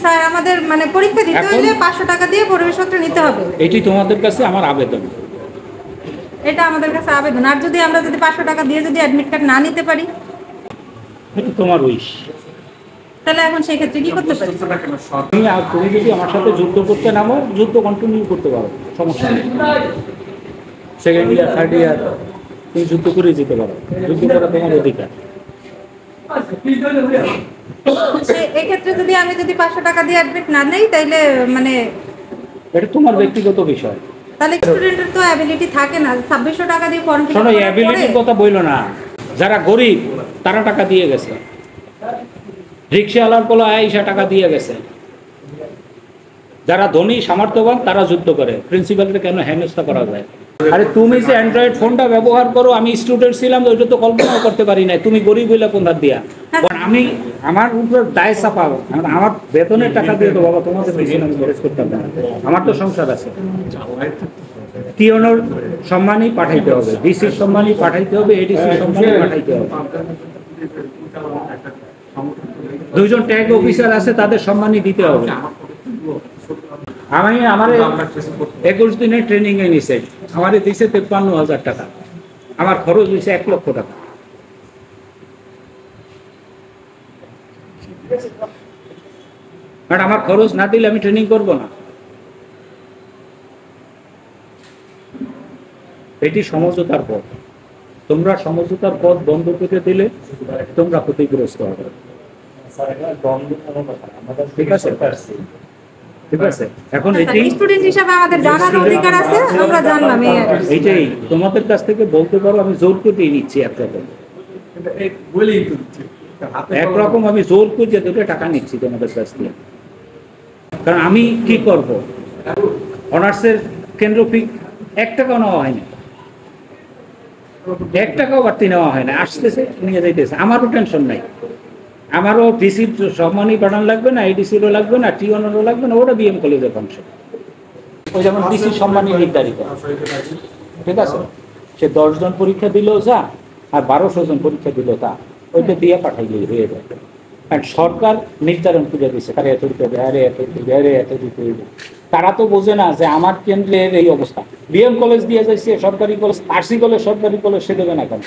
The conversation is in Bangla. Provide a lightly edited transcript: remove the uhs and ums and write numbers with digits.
স্যার আমাদের মানে পরীক্ষা দিতে হলে 500 টাকা দিয়ে প্রবেশপত্র নিতে হবে। এটি তোমাদের কাছে আমার আবেদন। এটা আমাদের কাছে আবেদন। আর যদি আমরা 500 টাকা দিয়ে অ্যাডমিট কার্ড না নিতে পারি, এটা তোমার উইশ। তাহলে এখন সেই ক্ষেত্রে কি করতে পারি? তুমি যদি আমার সাথে যুদ্ধ করতে নামো, যুদ্ধ কন্টিনিউ করতে পারো, সমস্যা নেই। সেকেন্ড ইয়ার, থার্ড ইয়ার তুমি যুদ্ধ করে যেতে পারো, যুদ্ধ করা তোমার অধিকার। এক্ষেত্রে যদি আমি 500 টাকা দিয়ে অ্যাডমিট না নেই, তাইলে মানে এটা তোমার ব্যক্তিগত বিষয়। তাহলে স্টুডেন্টের তো অ্যাবিলিটি থাকে না 2600 টাকা দিয়ে ফর্ম ফিল শোনো, অ্যাবিলিটির কথা বইলো না। যারা গরিব তারা টাকা দিয়ে গেছে, রিক্সাওয়ালার কোলা আইসা টাকা দিয়ে গেছে। যারা ধনী সামর্থ্যবান তারা যুদ্ধ করে। প্রিন্সিপালকে কেন হেনস্থা করা যায়? আরে তুমি যে অ্যান্ড্রয়েড ফোনটা ব্যবহার করো, আমি স্টুডেন্ট ছিলাম, ওইটা তো কল্পনাও করতে পারি না। তুমি গরিব হইলে কোন হাত দিয়া? আমি আমার উপর দায় চাপাও, আমার বেতনের টাকা দিয়ে তো বাবা তোমাদের পিছনে আমি খরচ করতাম না। আমার তো সংসার আছে। টিওনোর সম্মানই পাঠাইতে হবে, ডিসির সম্মানই পাঠাইতে হবে, এডিসির সম্মানই পাঠাইতে হবে। দুইজন ট্যাগ অফিসার আছে, তাদের সম্মানই দিতে হবে। আমি আমার 21 দিনের ট্রেনিং এ নিছে, আমার দিয়েছে 53,000 টাকা, আমার খরচ হয়েছে 1 লক্ষ টাকা। আর আমার খরচ না দিলে আমি ট্রেনিং করব না। এটি সমঝোতার পথ। তোমরা সমঝোতার পথ বন্ধ করে দিলে তোমরা ক্ষতিগ্রস্ত হবে। ঠিক আছে, ঠিক আছে। এখন এটি স্টুডেন্ট হিসেবে আমাদের জানার অধিকার আছে, আমরা জানলাম। এইটাই তোমাদের কাছ থেকে বলতে পারো, আমি জোর করে নিচ্ছি একরকম আমি জোর করে দুটো টাকা নিচ্ছি তোমাদের কাছ থেকে। কারণ আমি কি করব, অনার্সের কেন্দ্র ফি 1 টাকাও নেওয়া হয়নি, 1 টাকাও বাড়তি নেওয়া হয় না। আসতেছে, নিয়ে যাইতেছে, আমারও টেনশন নাই। আমারও ডিসির সম্মানই পাঠানো লাগবে না, এডিসিরও লাগবে না, টিওনেরও লাগবে না, ওটা বিএম কলেজের ফাংশন। ওই যেমন ডিসির সম্মানই নির্ধারিত, ঠিক আছে। সে 10 জন পরীক্ষা দিল যা, আর 1200 জন পরীক্ষা দিল তা, ওইটা দিয়ে পাঠাইলেই হয়ে যায়। কারণ সরকার নির্ধারণ করে দিচ্ছে, আরে এত দিতে হবে, আরে এত দিতে হবে, আরে এত দিতে হবে। তারা তো বোঝে না যে আমার কেন্দ্রের এই অবস্থা। বিএম কলেজ দিয়ে যাচ্ছে সরকারি কলেজ, আরসি কলেজ সরকারি কলেজ, সে দেবে না কেন?